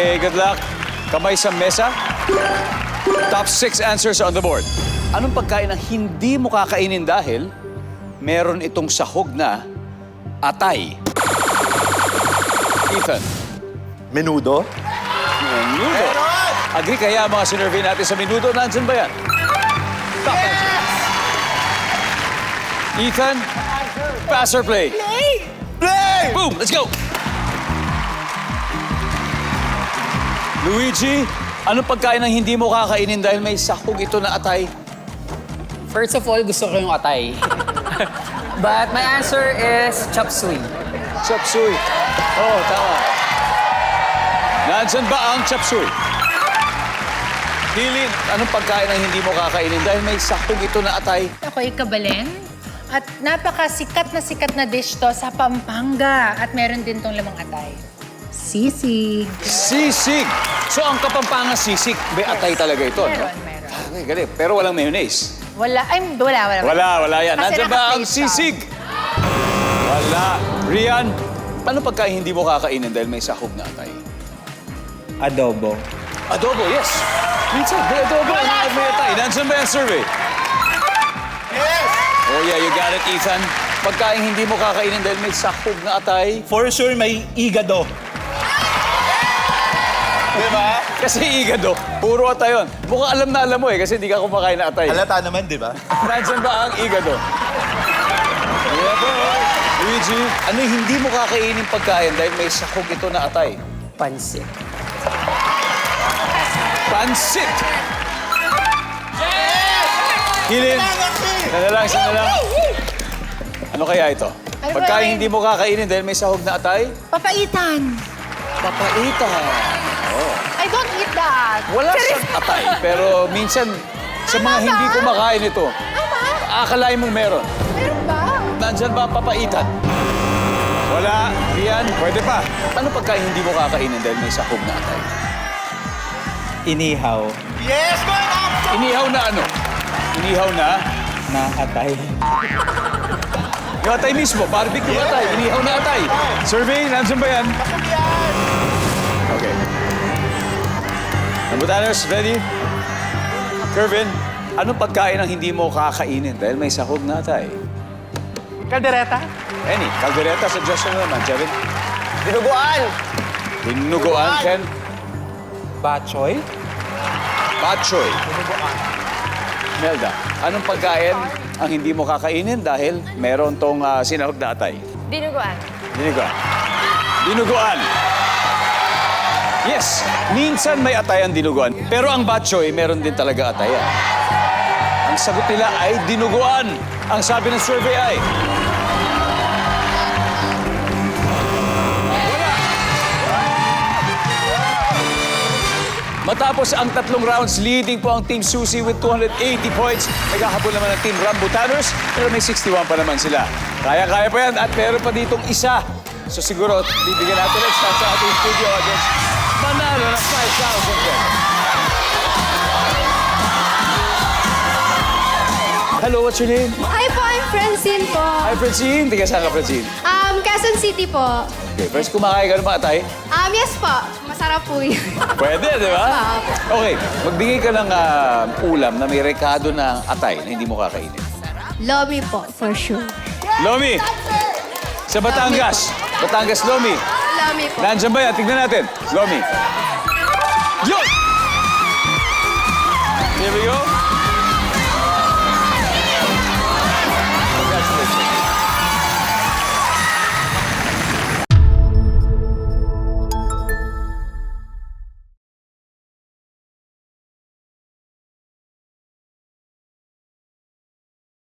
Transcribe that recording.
Okay, good luck. Kamay sa mesa. Top 6 answers on the board. Anong pagkain ang hindi mo kakainin dahil meron itong sahog na atay? Ethan. Menudo? Menudo. Agree kaya mga sinurvey natin sa menudo? Nandyan ba yan? Top answer. Ethan. Pass or play? Play! Boom! Let's go! Luigi, anong pagkain ang hindi mo kakainin dahil may sahog ito na atay? First of all, gusto ko yung atay. But my answer is chop suey. Chop suey. Oo, tama. Nandyan ba ang chop suey? Hilin, anong pagkain ang hindi mo kakainin dahil may sahog ito na atay? Ako ikabalen. At napakasikat na dish to sa Pampanga. At meron din tong lamang atay. Sisig. Sisig. So ang Kapampangan sisig, may atay talaga ito, no? Meron. Ay, galing. Pero walang mayonnaise. Wala. Ay, wala. Wala yan. Kasi Nandyan ba ang naka-plate ka. sisig? Wala. Rian, paano pagkain hindi mo kakainin dahil may sahog na atay? Adobo. Adobo, yes. Minsan, may adobo na may atay. Nandyan ba yung survey? Yes! Oh yeah, you got it, Ethan. Pagkain hindi mo kakainin dahil may sahog na atay. For sure, may igado. Diba? Kasi igado, puro atay yun. Mukhang alam na alam mo kasi hindi ka kumakain na atay. Halata naman, di ba? Nandyan ba ang igado? Yeah, bro. Luigi, ano yung hindi mo kakainin pagkain dahil may sahog ito na atay? Pansit. Pansit! Hilin! Sana lang. Ano kaya ito? Ay, Pagkain Ryan. hindi mo kakainin dahil may sahog na atay? Papaitan. Papaitan. I don't eat that. Wala sa atay, pero minsan sa mga Tama hindi ba? kumakain ito, Tama. akalain mong meron. Meron ba? Nandyan ba ang papaitan? Wala. Rian, pwede pa. Ano pagkain hindi mo kakainin dahil may sahog na atay? Inihaw Yes, man! Up! Inihaw na ano? Inihaw na? na atay. Yung atay mismo, barbecue atay. Inihaw na atay. Survey, nandyan ba yan? Okay. Nambutaners, ready? Kervin, anong pagkain ang hindi mo kakainin dahil may sahog na atay? Kaldereta? Any, kaldereta, suggestion na naman. Jevin? Dinuguan! Dinuguan, Ken? Bachoy. Batchoy. Melda, anong pagkain ang hindi mo kakainin dahil meron tong sinahog na atay? Dinuguan. Dinuguan. Dinuguan. Yes, minsan may atay ang dinuguan. Pero ang batchoy, meron din talaga atayan. Ang sagot nila ay dinuguan. Ang sabi ng survey ay... Matapos ang 3 rounds, leading po ang Team Susi with 280 points. Naghahabol naman ang Team Rambutaners, pero may 61 pa naman sila. Kaya-kaya pa yan at meron pa ditong isa. So siguro, bibigyan natin next time sa ating studio audience. Manalo ng 5,000 pesos. Hello, what's your name? Hi po, I'm Francine po. Hi, Francine. Tiga saan ka, Francine? Quezon City po. Okay, first kumakain ka ng mga atay? Yes po, masarap po yun. Pwede, di ba? Okay, magbigay ka ng ulam na may rekado na atay na hindi mo kakainin. Lomi po, for sure. Lomi! Sa Batangas. Batangas, Lomi. Lomi po. Nandiyan ba yan? Tignan natin. Lomi. Yun! Here we go.